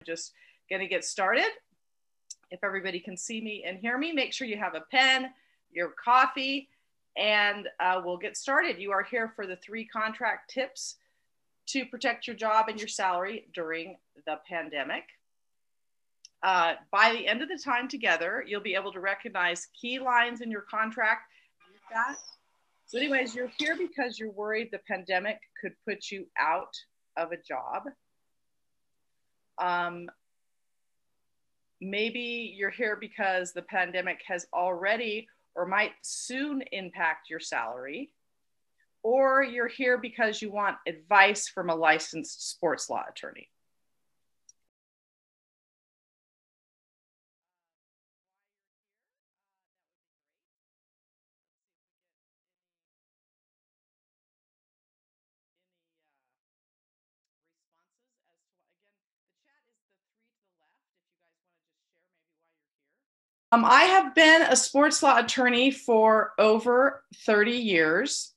Just going to get started. If everybody can see me and hear me, make sure you have a pen, your coffee, and we'll get started. You are here for the 3 contract tips to protect your job and your salary during the pandemic. By the end of the time together, you'll be able to recognize key lines in your contract. So anyways, you're here because you're worried the pandemic could put you out of a job. Maybe you're here because the pandemic has already or might soon impact your salary. Or you're here because you want advice from a licensed sports law attorney. I have been a sports law attorney for over 30 years,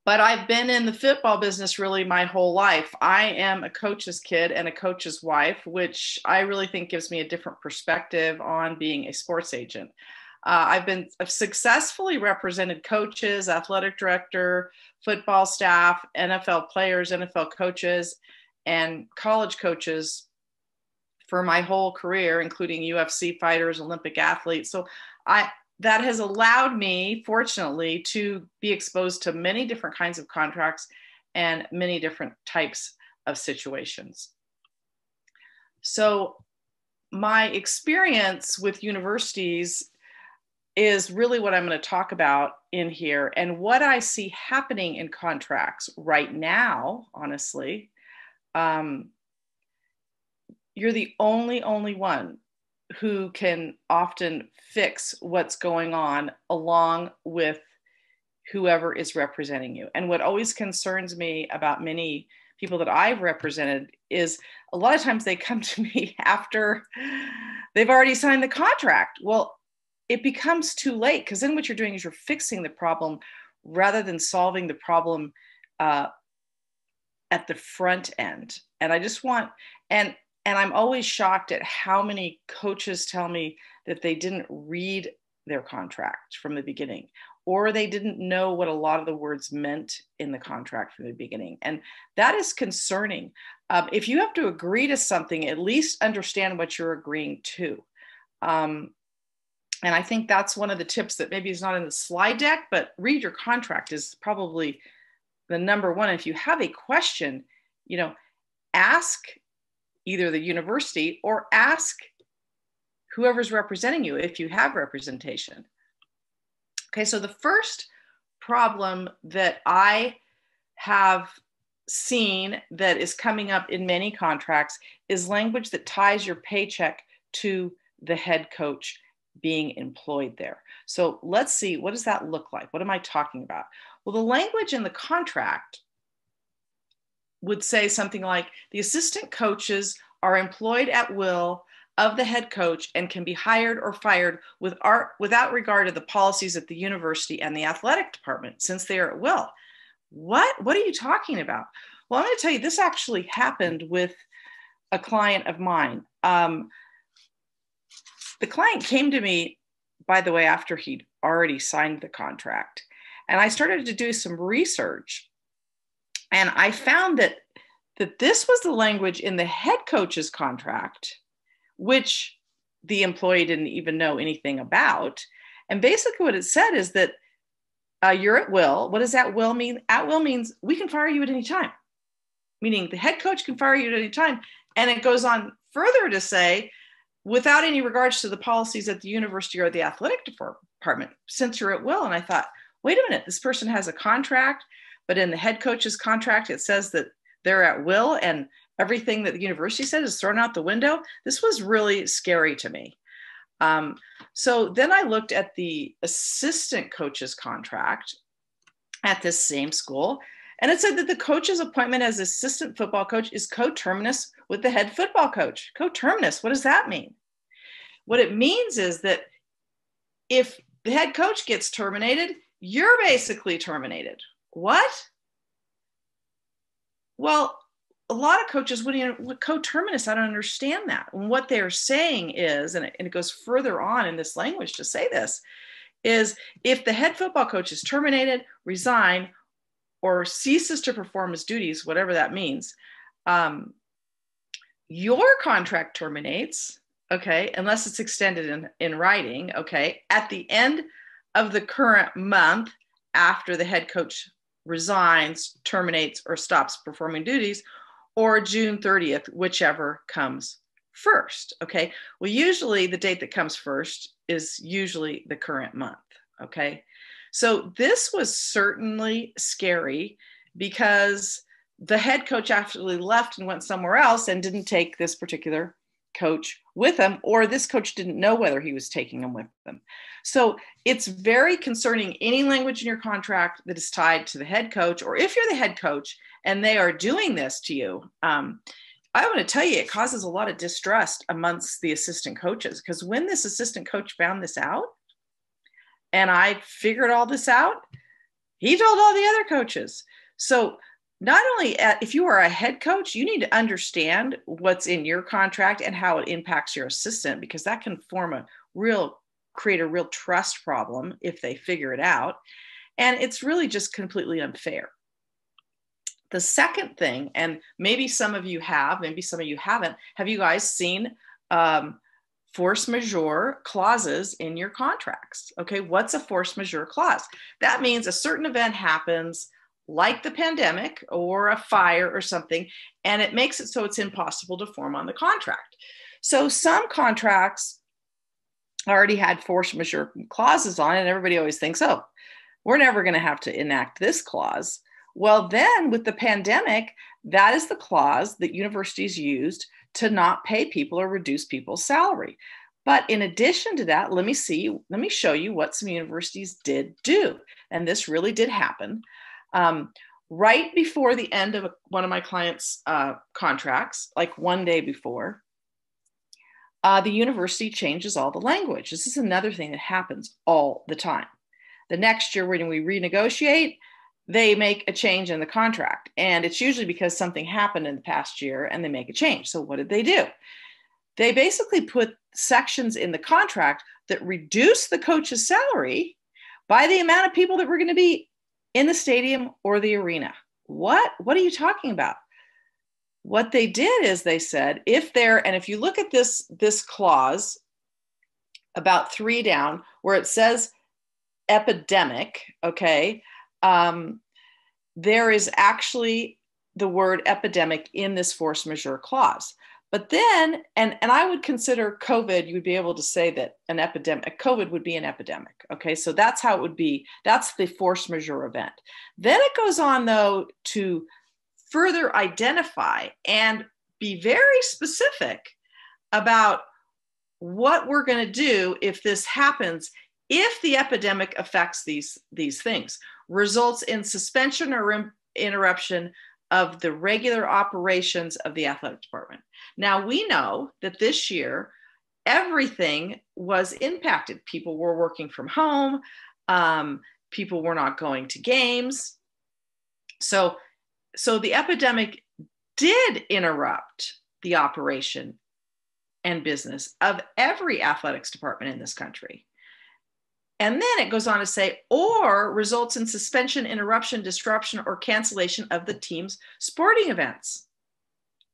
but I've been in the football business really my whole life. I am a coach's kid and a coach's wife, which I really think gives me a different perspective on being a sports agent. I've successfully represented coaches, athletic director, football staff, NFL players, NFL coaches, and college coaches for my whole career, including UFC fighters, Olympic athletes. So that has allowed me, fortunately, to be exposed to many different kinds of contracts and many different types of situations. So my experience with universities is really what I'm going to talk about in here, and what I see happening in contracts right now, honestly. You're the only one who can often fix what's going on along with whoever is representing you. And what always concerns me about many people that I've represented is a lot of times they come to me after they've already signed the contract. Well, it becomes too late, because then what you're doing is you're fixing the problem rather than solving the problem at the front end. And I just want, and I'm always shocked at how many coaches tell me that they didn't read their contract from the beginning, or they didn't know what a lot of the words meant in the contract from the beginning. And that is concerning. If you have to agree to something, at least understand what you're agreeing to. And I think that's one of the tips that maybe is not in the slide deck, but read your contract is probably the number one. If you have a question, ask either the university or ask whoever's representing you if you have representation. Okay, so the first problem that I have seen that is coming up in many contracts is language that ties your paycheck to the head coach being employed there. So let's see, what does that look like? What am I talking about? Well, the language in the contract would say something like, the assistant coaches are employed at will of the head coach and can be hired or fired without regard to the policies at the university and the athletic department, since they are at will. What are you talking about? Well, I'm going to tell you, this actually happened with a client of mine. The client came to me, by the way, after he'd already signed the contract. And I started to do some research. And I found that this was the language in the head coach's contract, which the employee didn't even know anything about. And basically what it said is that you're at will. What does at will mean? At will means we can fire you at any time, meaning the head coach can fire you at any time. And it goes on further to say, without any regards to the policies at the university or the athletic department, since you're at will. And I thought, wait a minute, this person has a contract, but in the head coach's contract, it says that they're at will, and everything that the university said is thrown out the window. This was really scary to me. So then I looked at the assistant coach's contract at this same school, and it said that the coach's appointment as assistant football coach is coterminous with the head football coach. Coterminous, what does that mean? What it means is that if the head coach gets terminated, you're basically terminated. What? Well, a lot of coaches, what coterminous, I don't understand that. And what they're saying is, and it goes further on in this language to say this, is if the head football coach is terminated, resign, or ceases to perform his duties, whatever that means, your contract terminates, okay, unless it's extended in writing, okay, at the end of the current month after the head coach resigns, terminates, or stops performing duties, or June 30th, whichever comes first, okay? Well, usually the date that comes first is usually the current month, okay? So this was certainly scary because the head coach actually left and went somewhere else and didn't take this particular coach with him, or this coach didn't know whether he was taking him with them. So it's very concerning, any language in your contract that is tied to the head coach, or if you're the head coach and they are doing this to you, I want to tell you, it causes a lot of distrust amongst the assistant coaches, because when this assistant coach found this out and I figured all this out, he told all the other coaches. So not only if you are a head coach, you need to understand what's in your contract and how it impacts your assistant, because that can create a real trust problem if they figure it out. And it's really just completely unfair. The second thing, and maybe some of you have, maybe some of you haven't, have you guys seen force majeure clauses in your contracts? Okay, what's a force majeure clause? That means a certain event happens, like the pandemic or a fire or something, and it makes it so it's impossible to form on the contract. So some contracts already had force majeure clauses on it, and everybody always thinks, oh, we're never going to have to enact this clause. Well, then with the pandemic, that is the clause that universities used to not pay people or reduce people's salary. But in addition to that, let me show you what some universities did do. And this really did happen. Right before the end of one of my clients' contracts, like one day before, the university changes all the language. This is another thing that happens all the time. The next year, when we renegotiate, they make a change in the contract. And it's usually because something happened in the past year and they make a change. So what did they do? They basically put sections in the contract that reduce the coach's salary by the amount of people that were going to be in the stadium or the arena. What are you talking about? What they did is they said, if you look at this clause about 3 down where it says epidemic, okay, there is actually the word epidemic in this force majeure clause. But then, and I would consider COVID, you would be able to say that COVID would be an epidemic. Okay, so that's how it would be. That's the force majeure event. Then it goes on, though, to further identify and be very specific about what we're going to do if this happens, if the epidemic affects these things, results in suspension or interruption of the regular operations of the athletic department. Now, we know that this year, everything was impacted. People were working from home. People were not going to games. So the epidemic did interrupt the operation and business of every athletics department in this country. And then it goes on to say, or results in suspension, interruption, disruption, or cancellation of the team's sporting events.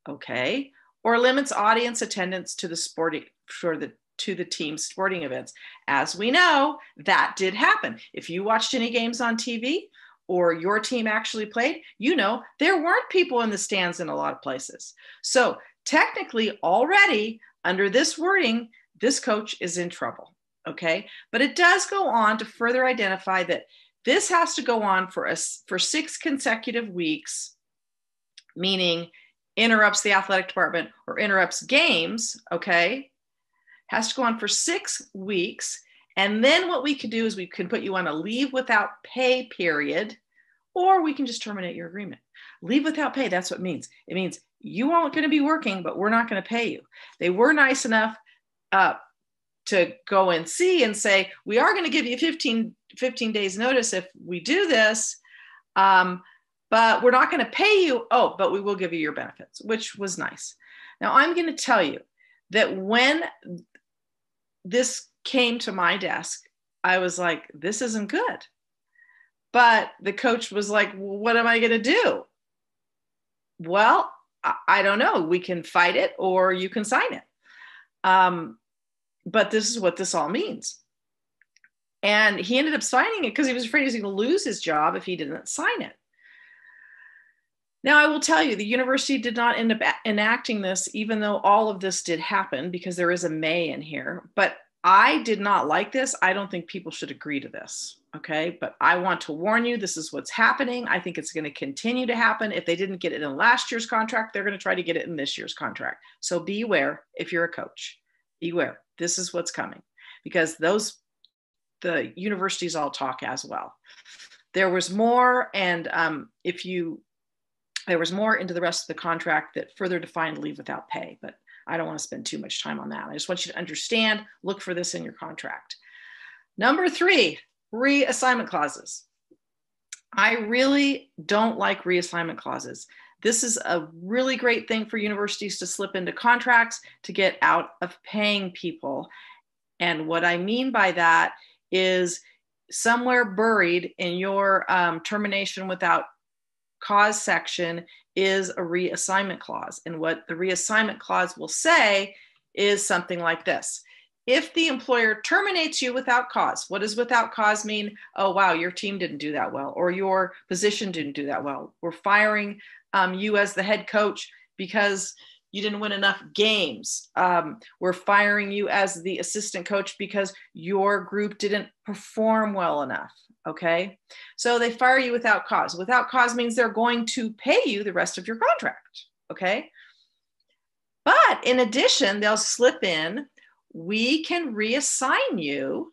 Okay. Or limits audience attendance to the team's sporting events. As we know, that did happen. If you watched any games on TV or your team actually played, you know there weren't people in the stands in a lot of places. So technically, already under this wording, this coach is in trouble. Okay, but it does go on to further identify that this has to go on for 6 consecutive weeks, meaning interrupts the athletic department or interrupts games, okay, has to go on for 6 weeks. And then what we can do is we can put you on a leave without pay period, or we can just terminate your agreement. Leave without pay, that's what it means. It means you aren't going to be working, but we're not going to pay you. They were nice enough to go and see and say, we are going to give you 15 days notice if we do this. but we're not going to pay you. Oh, but we will give you your benefits, which was nice. Now, I'm going to tell you that when this came to my desk, I was like, this isn't good. But the coach was like, well, what am I going to do? Well, I don't know. We can fight it or you can sign it. But this is what this all means. And he ended up signing it because he was afraid he was going to lose his job if he didn't sign it. Now, I will tell you, the university did not end up enacting this, even though all of this did happen, because there is a may in here. But I did not like this. I don't think people should agree to this. Okay. But I want to warn you, this is what's happening. I think it's going to continue to happen. If they didn't get it in last year's contract, they're going to try to get it in this year's contract. So beware if you're a coach. Beware. This is what's coming, because the universities all talk as well. There was more, and there was more into the rest of the contract that further defined leave without pay, but I don't want to spend too much time on that. I just want you to understand, look for this in your contract. Number 3, reassignment clauses. I really don't like reassignment clauses. This is a really great thing for universities to slip into contracts to get out of paying people. And what I mean by that is somewhere buried in your termination without cause section is a reassignment clause. And what the reassignment clause will say is something like this. If the employer terminates you without cause, what does without cause mean? Oh, wow, your team didn't do that well, or your position didn't do that well. We're firing you as the head coach because you didn't win enough games. We're firing you as the assistant coach because your group didn't perform well enough. Okay. So they fire you without cause. Without cause means they're going to pay you the rest of your contract. Okay. But in addition, they'll slip in, we can reassign you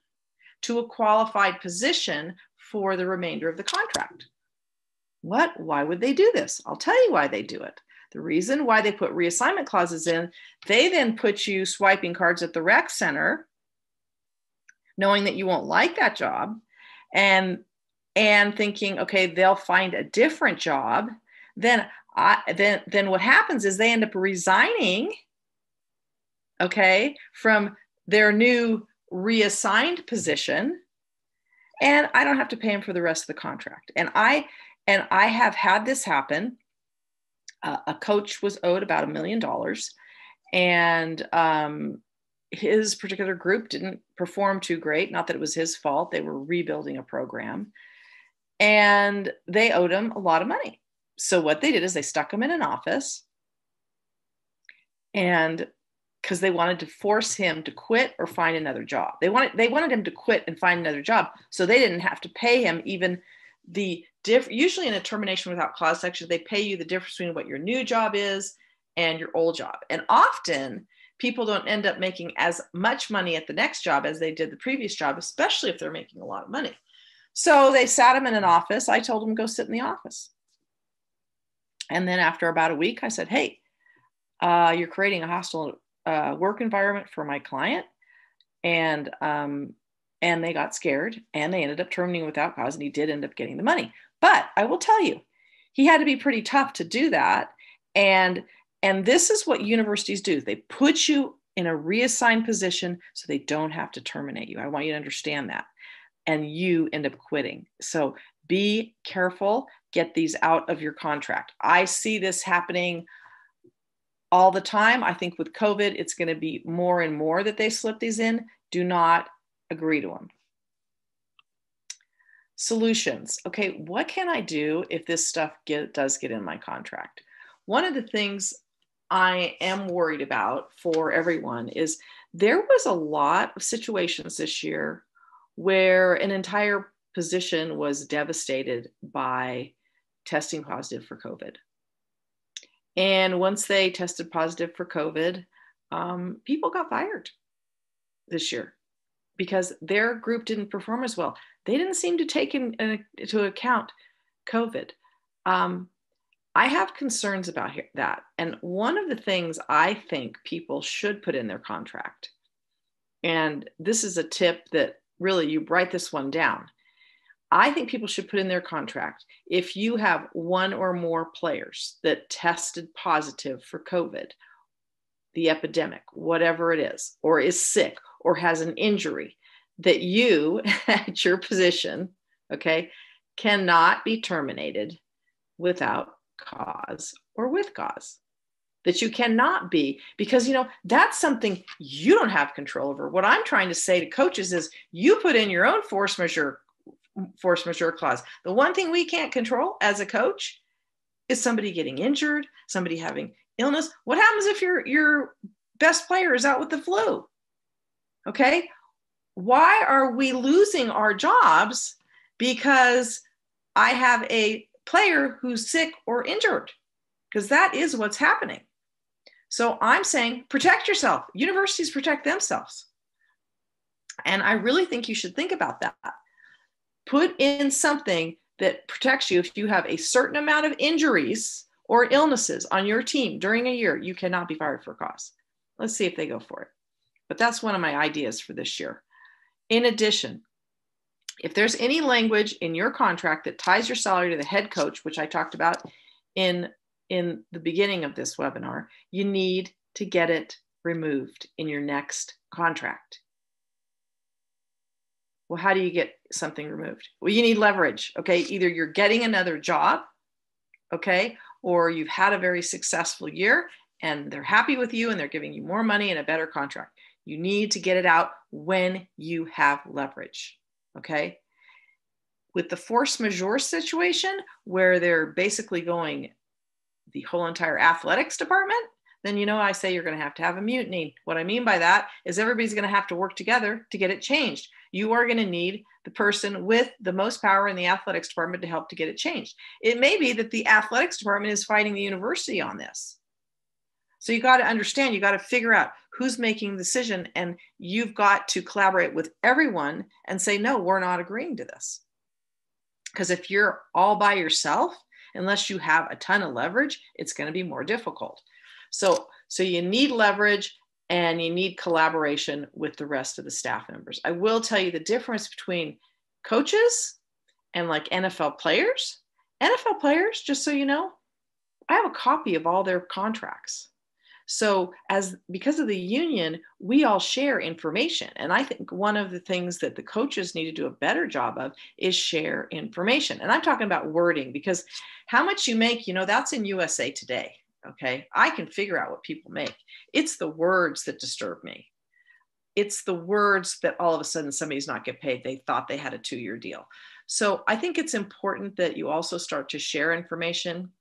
to a qualified position for the remainder of the contract. What? Why would they do this? I'll tell you why they do it. The reason why they put reassignment clauses in, they then put you swiping cards at the rec center, knowing that you won't like that job, and thinking, okay, they'll find a different job. Then what happens is they end up resigning, okay, from their new reassigned position, and I don't have to pay them for the rest of the contract. And I have had this happen. A coach was owed about $1 million, and his particular group didn't perform too great. Not that it was his fault. They were rebuilding a program, and they owed him a lot of money. So what they did is they stuck him in an office, and because they wanted to force him to quit or find another job. They wanted him to quit and find another job, so they didn't have to pay him even the usually in a termination without cause section, they pay you the difference between what your new job is and your old job. And often people don't end up making as much money at the next job as they did the previous job, especially if they're making a lot of money. So they sat him in an office. I told him, go sit in the office. And then after about a week, I said, hey, you're creating a hostile work environment for my client. And they got scared, and they ended up terminating without cause, and he did end up getting the money. But I will tell you, he had to be pretty tough to do that. And this is what universities do. They put you in a reassigned position so they don't have to terminate you. I want you to understand that. And you end up quitting. So be careful, get these out of your contract. I see this happening all the time. I think with COVID, it's going to be more and more that they slip these in. Do not agree to them. Solutions. Okay, what can I do if this stuff does get in my contract? One of the things I am worried about for everyone is there was a lot of situations this year where an entire position was devastated by testing positive for COVID. And once they tested positive for COVID, people got fired this year because their group didn't perform as well. They didn't seem to take into account COVID. I have concerns about that. And one of the things I think people should put in their contract, and this is a tip that really you write this one down. I think people should put in their contract, if you have one or more players that tested positive for COVID, the epidemic, whatever it is, or is sick or has an injury, that you at your position, okay, cannot be terminated without cause or with cause. That you cannot be, because that's something you don't have control over. What I'm trying to say to coaches is, you put in your own force majeure clause. The one thing we can't control as a coach is somebody getting injured, somebody having illness. What happens if your best player is out with the flu? Okay, why are we losing our jobs because I have a player who's sick or injured? Because that is what's happening. So I'm saying, protect yourself. Universities protect themselves. And I really think you should think about that. Put in something that protects you. If you have a certain amount of injuries or illnesses on your team during a year, you cannot be fired for cause. Let's see if they go for it. But that's one of my ideas for this year. In addition, if there's any language in your contract that ties your salary to the head coach, which I talked about in the beginning of this webinar, you need to get it removed in your next contract. Well, how do you get something removed? Well, you need leverage, okay? Either you're getting another job, okay? Or you've had a very successful year and they're happy with you and they're giving you more money and a better contract. You need to get it out when you have leverage, okay? With the force majeure situation, where they're basically going the whole entire athletics department, then I say you're going to have a mutiny. What I mean by that is everybody's going to have to work together to get it changed. You are going to need the person with the most power in the athletics department to help to get it changed. It may be that the athletics department is fighting the university on this. So you got to understand, you got to figure out who's making the decision, and you've got to collaborate with everyone and say, no, we're not agreeing to this. Because if you're all by yourself, unless you have a ton of leverage, it's going to be more difficult. So you need leverage and you need collaboration with the rest of the staff members. I will tell you the difference between coaches and like NFL players. NFL players, just so you know, I have a copy of all their contracts. So because of the union, we all share information. And I think one of the things that the coaches need to do a better job of is share information. And I'm talking about wording, because how much you make, that's in USA Today. Okay. I can figure out what people make. It's the words that disturb me. It's the words that all of a sudden somebody's not get paid. They thought they had a 2-year deal. So I think it's important that you also start to share information.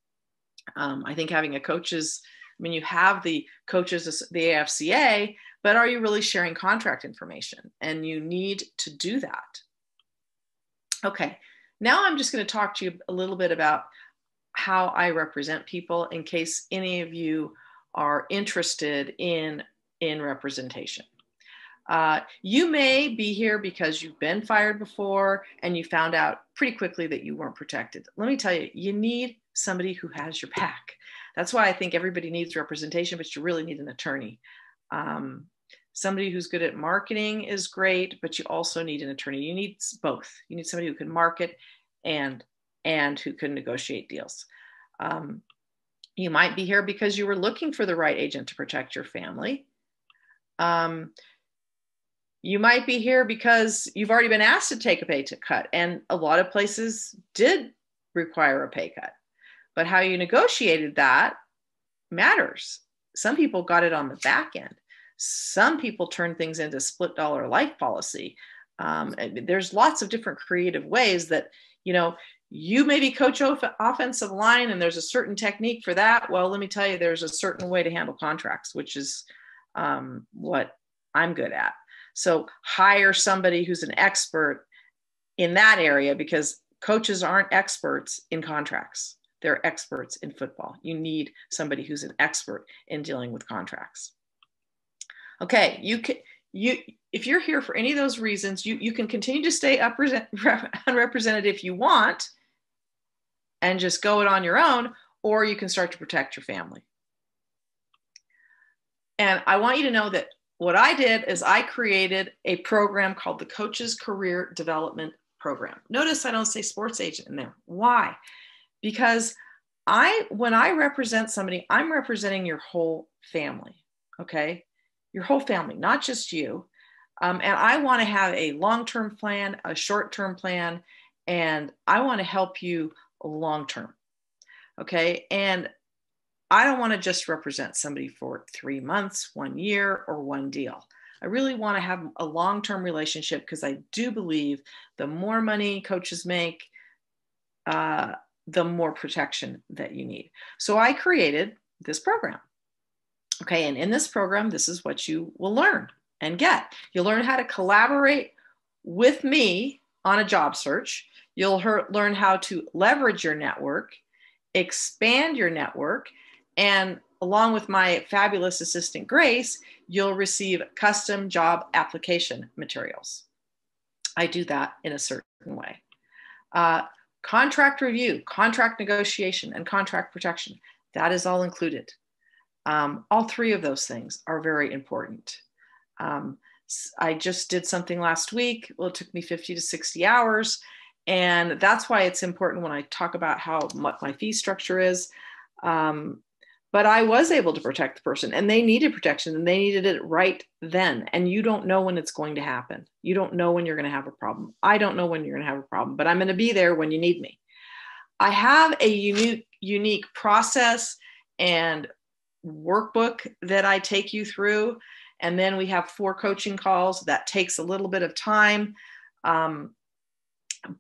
I think having a coaches, you have the coaches, the AFCA, but are you really sharing contract information? And you need to do that. Okay, now I'm just going to talk to you a little bit about how I represent people, in case any of you are interested in representation. You may be here because you've been fired before and you found out pretty quickly that you weren't protected. Let me tell you, you need somebody who has your back. That's why I think everybody needs representation, but you really need an attorney. Somebody who's good at marketing is great, but you also need an attorney. You need both. You need somebody who can market and who can negotiate deals. You might be here because you were looking for the right agent to protect your family. You might be here because you've already been asked to take a pay cut, and a lot of places did require a pay cut. But how you negotiated that matters. Some people got it on the back end. Some people turned things into split dollar life policy. There's lots of different creative ways that, you maybe coach offensive line and there's a certain technique for that. Well, let me tell you, there's a certain way to handle contracts, which is what I'm good at. So hire somebody who's an expert in that area, because coaches aren't experts in contracts. They're experts in football. You need somebody who's an expert in dealing with contracts. Okay, if you're here for any of those reasons, you can continue to stay unrepresented if you want and just go it on your own, or you can start to protect your family. And I want you to know that what I did is I created a program called the Coaches Career Development program. Notice I don't say sports agent in there. Why? Because when I represent somebody, I'm representing your whole family, okay? Your whole family, not just you. And I want to have a long-term plan, a short-term plan, and I want to help you long-term, okay? And I don't want to just represent somebody for 3 months, 1 year, or one deal. I really want to have a long-term relationship because I do believe the more money coaches make, the more protection that you need. So I created this program. Okay, and in this program, this is what you will learn and get. You'll learn how to collaborate with me on a job search. You'll learn how to leverage your network, expand your network, and along with my fabulous assistant, Grace, you'll receive custom job application materials. I do that in a certain way. Contract review, contract negotiation, and contract protection. That is all included. All three of those things are very important. I just did something last week. Well, it took me 50 to 60 hours. And that's why it's important when I talk about what my fee structure is. But I was able to protect the person, and they needed protection, and they needed it right then. And you don't know when it's going to happen. You don't know when you're going to have a problem. I don't know when you're going to have a problem, but I'm going to be there when you need me. I have a unique process and workbook that I take you through. And then we have 4 coaching calls. That takes a little bit of time.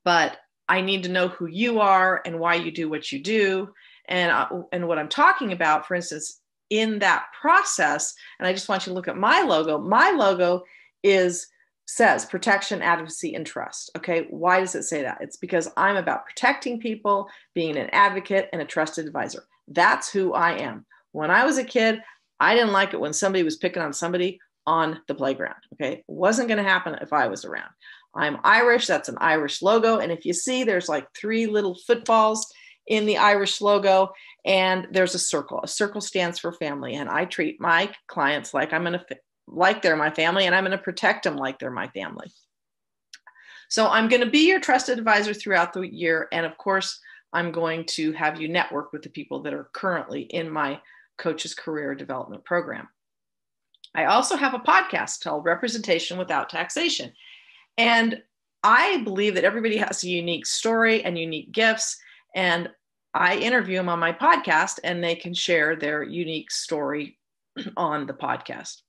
But I need to know who you are and why you do what you do. And what I'm talking about, for instance, in that process, and I just want you to look at my logo. My logo says protection, advocacy, and trust. Okay, why does it say that? It's because I'm about protecting people, being an advocate, and a trusted advisor. That's who I am. When I was a kid, I didn't like it when somebody was picking on somebody on the playground. Okay, it wasn't going to happen if I was around. I'm Irish. That's an Irish logo. And if you see, there's like 3 little footballs in the Irish logo, and there's a circle. A circle stands for family, and I treat my clients like they're my family, and I'm going to protect them like they're my family. So I'm going to be your trusted advisor throughout the year, and of course, I'm going to have you network with the people that are currently in my Coach's Career Development Program. I also have a podcast called Representation Without Taxation, and I believe that everybody has a unique story and unique gifts. And I interview them on my podcast, and they can share their unique story on the podcast.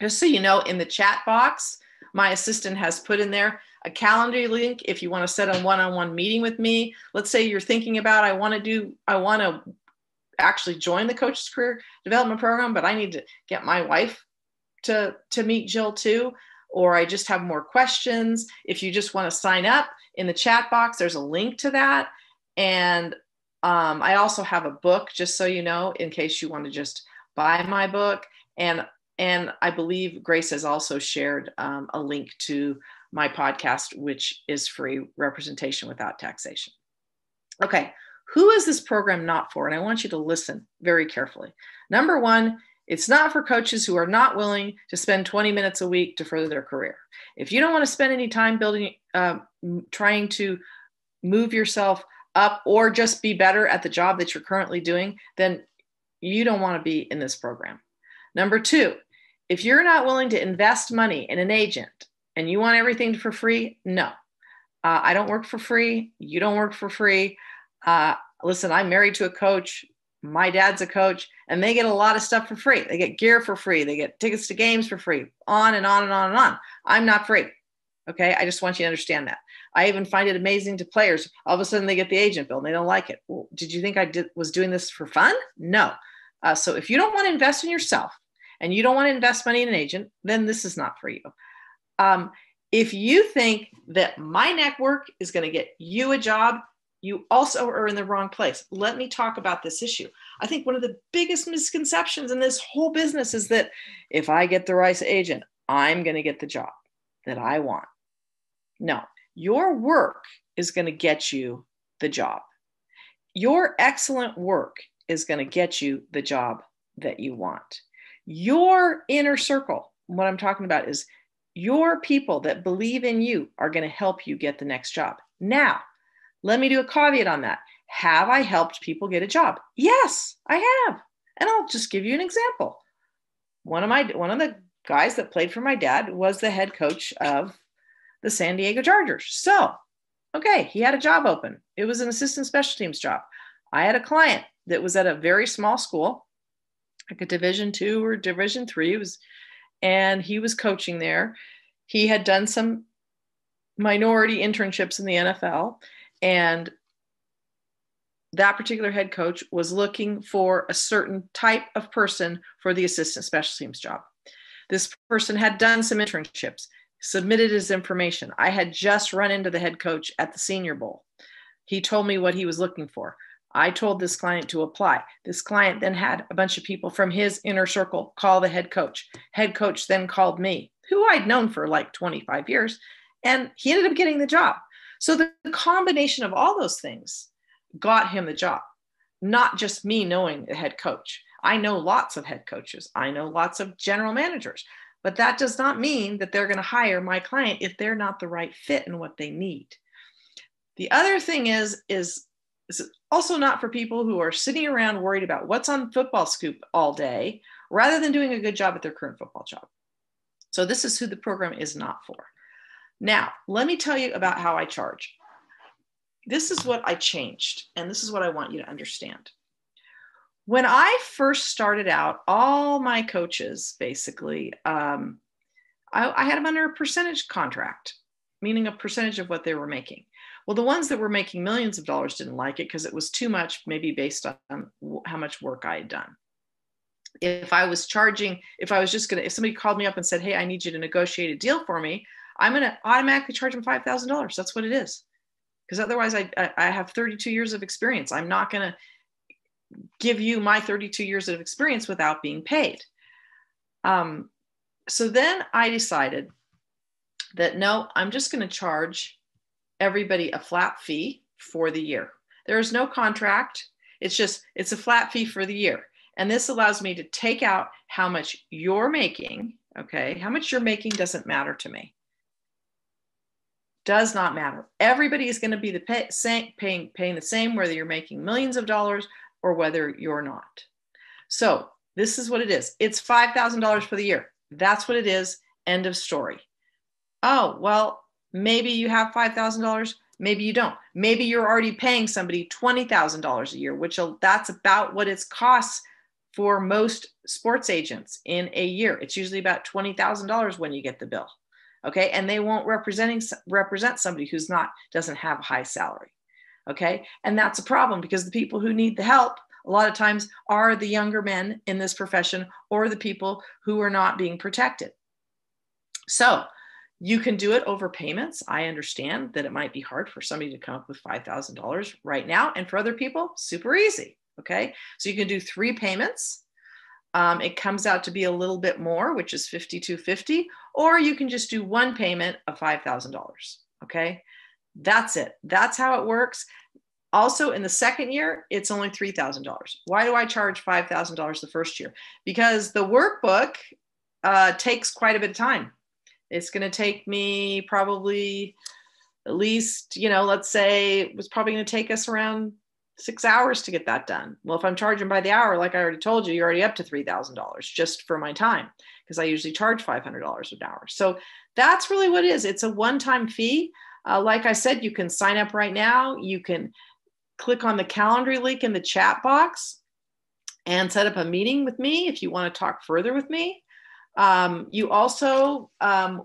Just so you know, in the chat box, my assistant has put in there a calendar link if you want to set a one-on-one meeting with me. Let's say you're thinking about, I want to actually join the Coach's Career Development Program, but I need to get my wife to meet Jill too, or I just have more questions. If you just want to sign up, in the chat box, there's a link to that. And I also have a book, just so you know, in case you want to just buy my book. And I believe Grace has also shared a link to my podcast, which is free, Representation Without Taxation. Okay, who is this program not for? And I want you to listen very carefully. Number one, it's not for coaches who are not willing to spend 20 minutes a week to further their career. If you don't want to spend any time trying to move yourself up or just be better at the job that you're currently doing, then you don't want to be in this program. Number two, if you're not willing to invest money in an agent and you want everything for free, no. I don't work for free. You don't work for free. Listen, I'm married to a coach. My dad's a coach, and they get a lot of stuff for free. They get gear for free. They get tickets to games for free, on and on and on and on. I'm not free. Okay, I just want you to understand that. I even find it amazing to players. All of a sudden, they get the agent bill and they don't like it. Well, did you think I was doing this for fun? No. So if you don't want to invest in yourself and you don't want to invest money in an agent, then this is not for you. If you think that my network is going to get you a job, you also are in the wrong place. Let me talk about this issue. I think one of the biggest misconceptions in this whole business is that if I get the right agent, I'm going to get the job that I want. No, your work is going to get you the job. Your excellent work is going to get you the job that you want. Your inner circle, what I'm talking about is your people that believe in you are going to help you get the next job. Now, let me do a caveat on that. Have I helped people get a job? Yes, I have. And I'll just give you an example. One of the guys that played for my dad was the head coach of the San Diego Chargers. So, okay, he had a job open. It was an assistant special teams job. I had a client that was at a very small school, like a Division II or Division III. And he was coaching there. He had done some minority internships in the NFL, and that particular head coach was looking for a certain type of person for the assistant special teams job. This person had done some internships, submitted his information. I had just run into the head coach at the Senior Bowl. He told me what he was looking for. I told this client to apply. This client then had a bunch of people from his inner circle call the head coach. Head coach then called me, who I'd known for like 25 years, and he ended up getting the job. So the combination of all those things got him the job, not just me knowing the head coach. I know lots of head coaches. I know lots of general managers, but that does not mean that they're going to hire my client if they're not the right fit in what they need. The other thing is also not for people who are sitting around worried about what's on Football Scoop all day, rather than doing a good job at their current football job. So this is who the program is not for. Now, let me tell you about how I charge. This is what I changed, and this is what I want you to understand. When I first started out, all my coaches, basically, I had them under a percentage contract, meaning a percentage of what they were making. Well, the ones that were making millions of dollars didn't like it because it was too much, maybe based on how much work I had done. If somebody called me up and said, hey, I need you to negotiate a deal for me, I'm going to automatically charge them $5,000. That's what it is. Because otherwise I have 32 years of experience. I'm not going to give you my 32 years of experience without being paid. So then I decided that, no, I'm just going to charge everybody a flat fee for the year. There is no contract. It's a flat fee for the year. And this allows me to take out how much you're making. Okay. How much you're making doesn't matter to me. Does not matter. Everybody is going to be paying the same, whether you're making millions of dollars or whether you're not. So this is what it is. It's $5,000 for the year. That's what it is. End of story. Oh, well, maybe you have $5,000. Maybe you don't. Maybe you're already paying somebody $20,000 a year, that's about what it costs for most sports agents in a year. It's usually about $20,000 when you get the bill. Okay. And they won't represent somebody doesn't have a high salary. Okay. And that's a problem because the people who need the help a lot of times are the younger men in this profession or the people who are not being protected. So you can do it over payments. I understand that it might be hard for somebody to come up with $5,000 right now. And for other people, super easy. Okay. So you can do 3 payments. It comes out to be a little bit more, which is $5,250, or you can just do 1 payment of $5,000. Okay. That's it. That's how it works. Also, in the second year, it's only $3,000. Why do I charge $5,000 the first year? Because the workbook takes quite a bit of time. It's going to take me probably at least, let's say it was probably going to take us around 6 hours to get that done. Well, if I'm charging by the hour, like I already told you, you're already up to $3,000 just for my time, because I usually charge $500 an hour. So that's really what it is. It's a one-time fee. Like I said, you can sign up right now. You can click on the Calendly link in the chat box and set up a meeting with me if you want to talk further with me. You also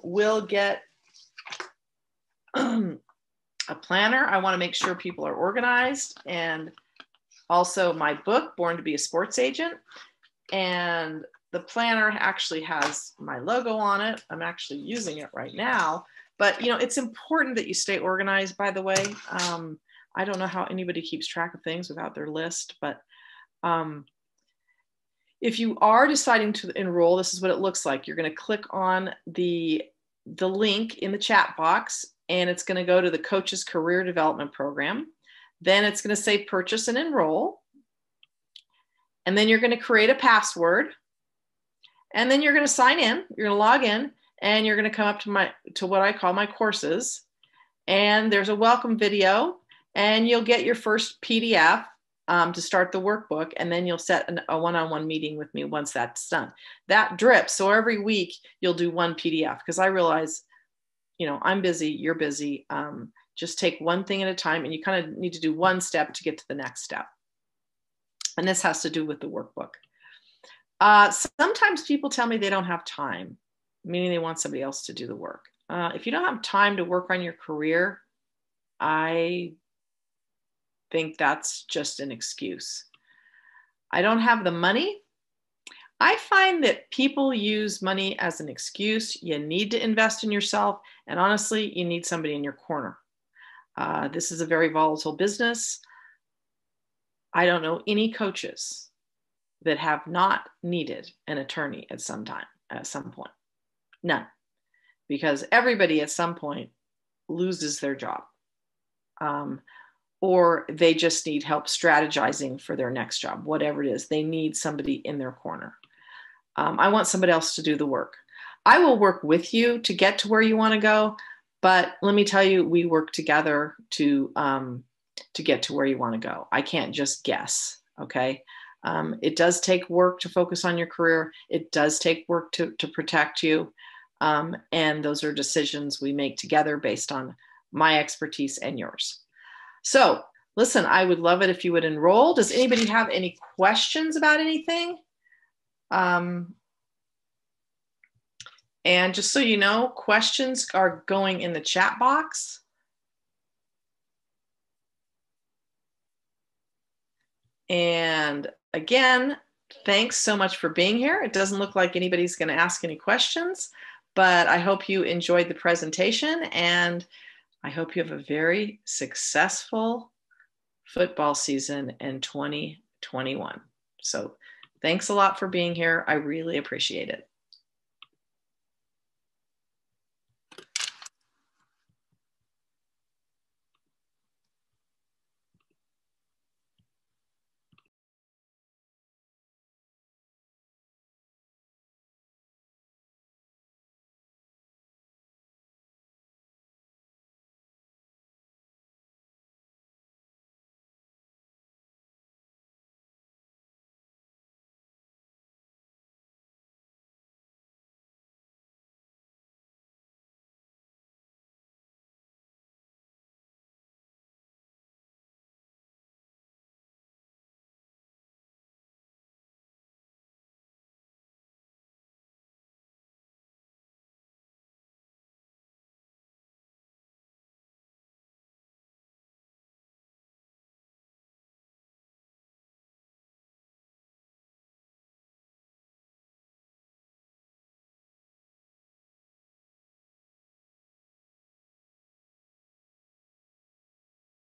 will get a planner. I want to make sure people are organized, and also my book, Born to be a Sports Agent. And the planner actually has my logo on it. I'm actually using it right now, but it's important that you stay organized, by the way. I don't know how anybody keeps track of things without their list, but if you are deciding to enroll, this is what it looks like. You're going to click on the link in the chat box, and it's going to go to the Coach's Career Development Program. Then it's going to say purchase and enroll. And then you're going to create a password. And then you're going to sign in. You're going to log in. and you're going to come up to what I call my courses, and there's a welcome video, and you'll get your first PDF to start the workbook, and then you'll set a one-on-one meeting with me once that's done. That drips. So every week you'll do one PDF, because I realize, I'm busy, you're busy. Just take one thing at a time, and you kind of need to do one step to get to the next step. And this has to do with the workbook. Sometimes people tell me they don't have time, meaning they want somebody else to do the work. If you don't have time to work on your career, I think that's just an excuse. I don't have the money. I find that people use money as an excuse. You need to invest in yourself. And honestly, you need somebody in your corner. This is a very volatile business. I don't know any coaches that have not needed an attorney at some point. None. Because everybody at some point loses their job. Or they just need help strategizing for their next job, whatever it is. They need somebody in their corner. I want somebody else to do the work. I will work with you to get to where you want to go, but let me tell you, we work together to get to where you want to go. I can't just guess, okay? It does take work to focus on your career. It does take work to protect you. And those are decisions we make together based on my expertise and yours. So listen, I would love it if you would enroll. Does anybody have any questions about anything? And just so you know, questions are going in the chat box. And again, thanks so much for being here. It doesn't look like anybody's going to ask any questions, but I hope you enjoyed the presentation, and I hope you have a very successful football season in 2021. So thanks a lot for being here. I really appreciate it.